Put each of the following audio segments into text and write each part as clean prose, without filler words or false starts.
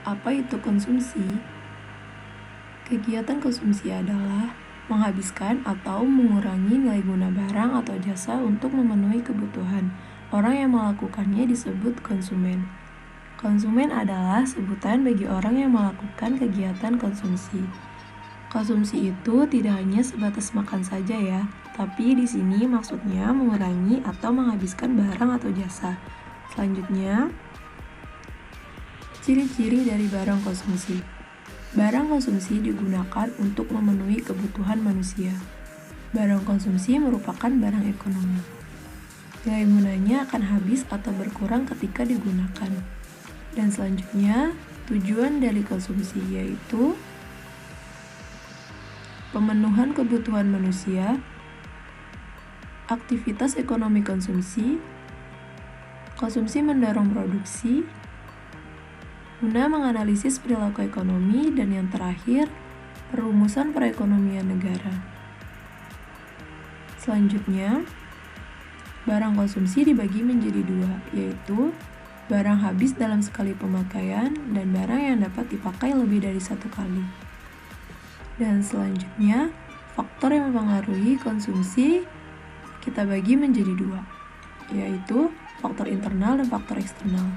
Apa itu konsumsi? Kegiatan konsumsi adalah menghabiskan atau mengurangi nilai guna barang atau jasa untuk memenuhi kebutuhan. Orang yang melakukannya disebut konsumen. Konsumen adalah sebutan bagi orang yang melakukan kegiatan konsumsi. Konsumsi itu tidak hanya sebatas makan saja ya, tapi di sini maksudnya mengurangi atau menghabiskan barang atau jasa. Selanjutnya, ciri-ciri dari barang konsumsi. Barang konsumsi digunakan untuk memenuhi kebutuhan manusia. Barang konsumsi merupakan barang ekonomi. Nilai gunanya akan habis atau berkurang ketika digunakan. Dan selanjutnya, tujuan dari konsumsi yaitu pemenuhan kebutuhan manusia, aktivitas ekonomi konsumsi, konsumsi mendorong produksi, guna menganalisis perilaku ekonomi, dan yang terakhir, perumusan perekonomian negara. Selanjutnya, barang konsumsi dibagi menjadi dua, yaitu barang habis dalam sekali pemakaian dan barang yang dapat dipakai lebih dari satu kali. Dan selanjutnya, faktor yang mempengaruhi konsumsi kita bagi menjadi dua, yaitu faktor internal dan faktor eksternal.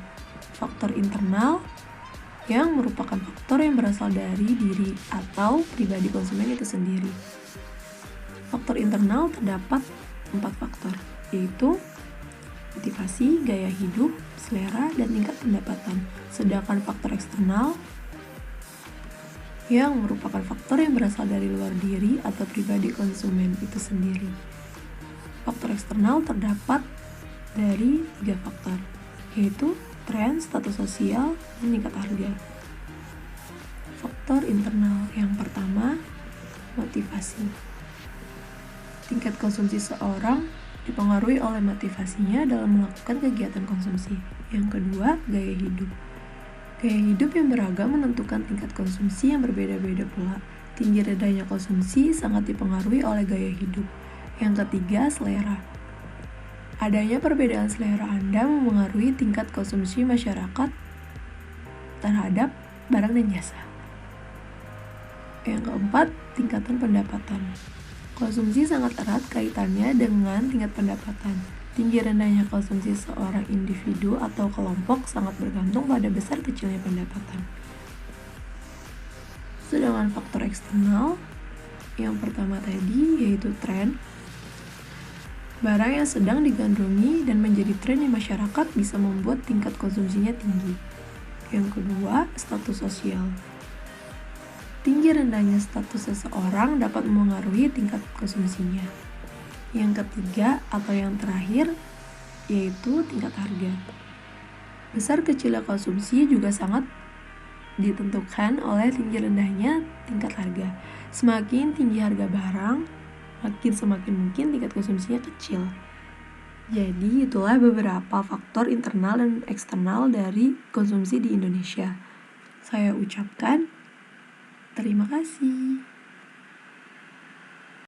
Faktor internal yang merupakan faktor yang berasal dari diri atau pribadi konsumen itu sendiri. Faktor internal terdapat 4 faktor, yaitu motivasi, gaya hidup, selera, dan tingkat pendapatan. Sedangkan faktor eksternal yang merupakan faktor yang berasal dari luar diri atau pribadi konsumen itu sendiri. Faktor eksternal terdapat dari 3 faktor, yaitu tren, status sosial, dan tingkat harga. Faktor internal yang pertama, motivasi. Tingkat konsumsi seorang dipengaruhi oleh motivasinya dalam melakukan kegiatan konsumsi. Yang kedua, gaya hidup. Gaya hidup yang beragam menentukan tingkat konsumsi yang berbeda-beda pula. Tinggi rendahnya konsumsi sangat dipengaruhi oleh gaya hidup. Yang ketiga, selera. Adanya perbedaan selera Anda memengaruhi tingkat konsumsi masyarakat terhadap barang dan jasa. Yang keempat, tingkatan pendapatan. Konsumsi sangat erat kaitannya dengan tingkat pendapatan. Tinggi rendahnya konsumsi seorang individu atau kelompok sangat bergantung pada besar kecilnya pendapatan. Sedangkan faktor eksternal, yang pertama tadi yaitu tren. Barang yang sedang digandrungi dan menjadi tren di masyarakat bisa membuat tingkat konsumsinya tinggi. Yang kedua, status sosial. Tinggi rendahnya status seseorang dapat memengaruhi tingkat konsumsinya. Yang ketiga atau yang terakhir, yaitu tingkat harga. Besar kecilnya konsumsi juga sangat ditentukan oleh tinggi rendahnya tingkat harga. Semakin tinggi harga barang, semakin mungkin tingkat konsumsinya kecil. Jadi itulah beberapa faktor internal dan eksternal dari konsumsi di Indonesia. Saya ucapkan terima kasih.